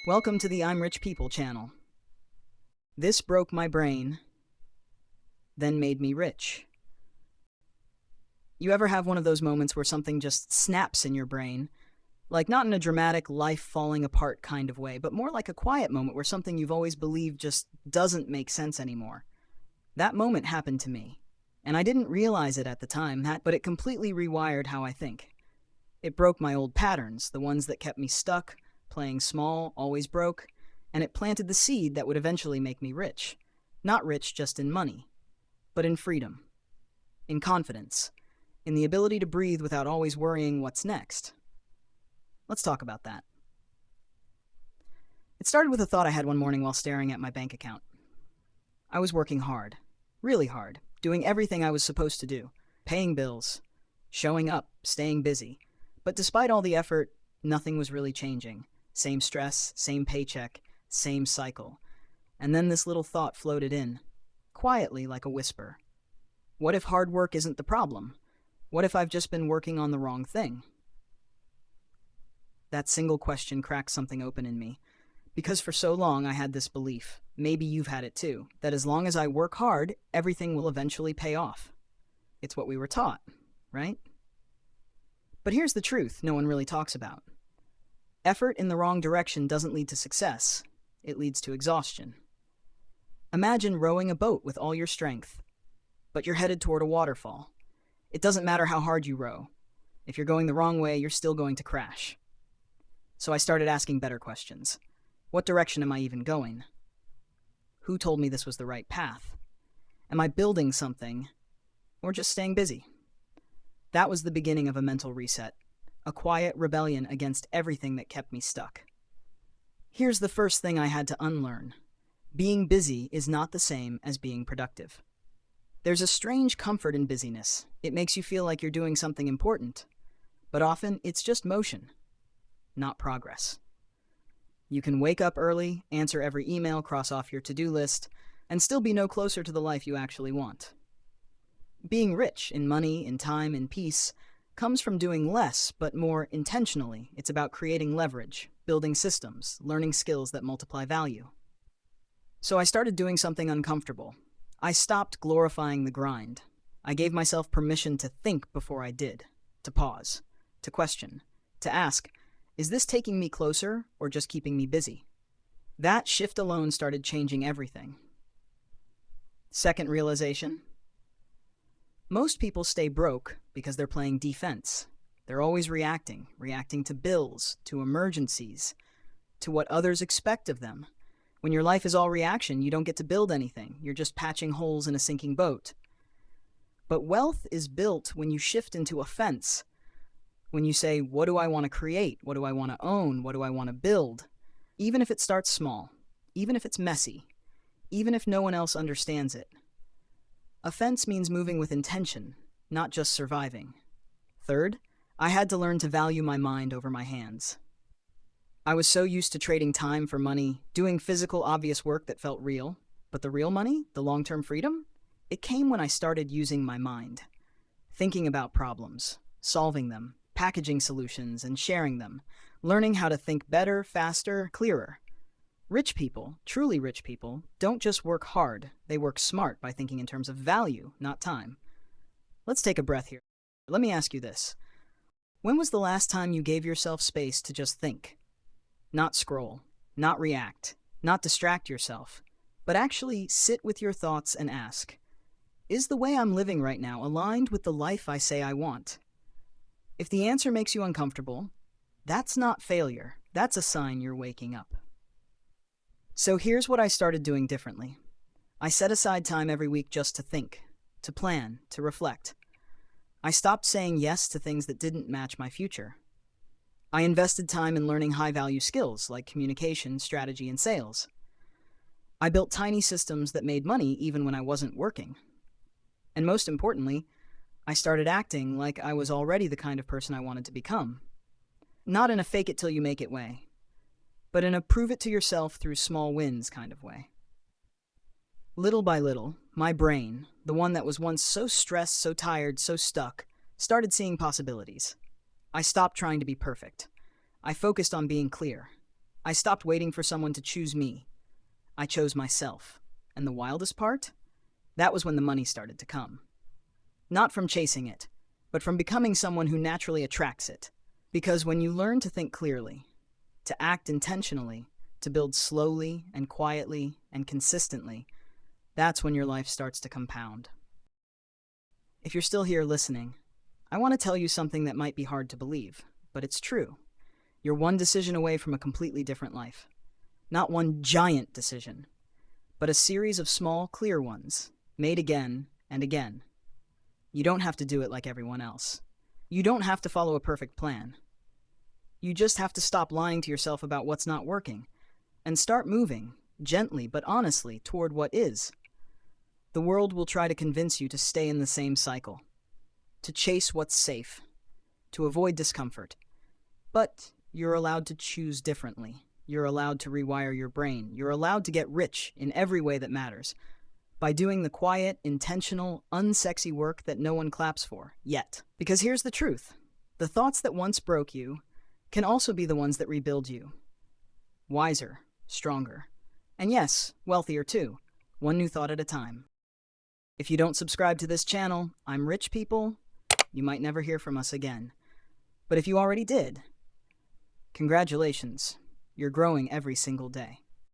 Welcome to the I'm Rich People channel. This broke my brain, then made me rich. You ever have one of those moments where something just snaps in your brain? Like not in a dramatic, life falling apart kind of way, but more like a quiet moment where something you've always believed just doesn't make sense anymore. That moment happened to me, and I didn't realize it at the time, but it completely rewired how I think. It broke my old patterns, the ones that kept me stuck, playing small, always broke, and it planted the seed that would eventually make me rich. Not rich just in money, but in freedom, in confidence, in the ability to breathe without always worrying what's next. Let's talk about that. It started with a thought I had one morning while staring at my bank account. I was working hard, really hard, doing everything I was supposed to do, paying bills, showing up, staying busy. But despite all the effort, nothing was really changing. Same stress, same paycheck, same cycle. And then this little thought floated in, quietly like a whisper. What if hard work isn't the problem? What if I've just been working on the wrong thing? That single question cracked something open in me. Because for so long I had this belief, maybe you've had it too, that as long as I work hard, everything will eventually pay off. It's what we were taught, right? But here's the truth no one really talks about. Effort in the wrong direction doesn't lead to success. It leads to exhaustion. Imagine rowing a boat with all your strength, but you're headed toward a waterfall. It doesn't matter how hard you row. If you're going the wrong way, you're still going to crash. So I started asking better questions. What direction am I even going? Who told me this was the right path? Am I building something, or just staying busy? That was the beginning of a mental reset. A quiet rebellion against everything that kept me stuck. Here's the first thing I had to unlearn. Being busy is not the same as being productive. There's a strange comfort in busyness. It makes you feel like you're doing something important. But often, it's just motion, not progress. You can wake up early, answer every email, cross off your to-do list, and still be no closer to the life you actually want. Being rich in money, in time, in peace comes from doing less, but more intentionally. It's about creating leverage, building systems, learning skills that multiply value. So I started doing something uncomfortable. I stopped glorifying the grind. I gave myself permission to think before I did, to pause, to question, to ask, is this taking me closer or just keeping me busy? That shift alone started changing everything. Second realization. Most people stay broke because they're playing defense. They're always reacting to bills, to emergencies, to what others expect of them. When your life is all reaction, you don't get to build anything. You're just patching holes in a sinking boat. But wealth is built when you shift into offense. When you say, what do I want to create? What do I want to own? What do I want to build? Even if it starts small, even if it's messy, even if no one else understands it. Offense means moving with intention, not just surviving. Third, I had to learn to value my mind over my hands. I was so used to trading time for money, doing physical, obvious work that felt real. But the real money, the long-term freedom, it came when I started using my mind. Thinking about problems, solving them, packaging solutions, and sharing them. Learning how to think better, faster, clearer. Rich people, truly rich people, don't just work hard, they work smart by thinking in terms of value, not time. Let's take a breath here. Let me ask you this. When was the last time you gave yourself space to just think? Not scroll, not react, not distract yourself, but actually sit with your thoughts and ask, is the way I'm living right now aligned with the life I say I want? If the answer makes you uncomfortable, that's not failure, that's a sign you're waking up. So here's what I started doing differently. I set aside time every week just to think, to plan, to reflect. I stopped saying yes to things that didn't match my future. I invested time in learning high-value skills like communication, strategy, and sales. I built tiny systems that made money even when I wasn't working. And most importantly, I started acting like I was already the kind of person I wanted to become. Not in a fake-it-till-you-make-it way, but in a prove-it-to-yourself through small wins kind of way. Little by little, my brain, the one that was once so stressed, so tired, so stuck, started seeing possibilities. I stopped trying to be perfect. I focused on being clear. I stopped waiting for someone to choose me. I chose myself. And the wildest part? That was when the money started to come. Not from chasing it, but from becoming someone who naturally attracts it. Because when you learn to think clearly, to act intentionally, to build slowly and quietly and consistently, that's when your life starts to compound. If you're still here listening, I want to tell you something that might be hard to believe, but it's true. You're one decision away from a completely different life. Not one giant decision, but a series of small, clear ones, made again and again. You don't have to do it like everyone else. You don't have to follow a perfect plan. You just have to stop lying to yourself about what's not working and start moving, gently but honestly, toward what is. The world will try to convince you to stay in the same cycle, to chase what's safe, to avoid discomfort. But you're allowed to choose differently. You're allowed to rewire your brain. You're allowed to get rich in every way that matters by doing the quiet, intentional, unsexy work that no one claps for, yet. Because here's the truth. The thoughts that once broke you can also be the ones that rebuild you. Wiser, stronger, and yes, wealthier too, one new thought at a time. If you don't subscribe to this channel, I'm Rich People, you might never hear from us again. But if you already did, congratulations, you're growing every single day.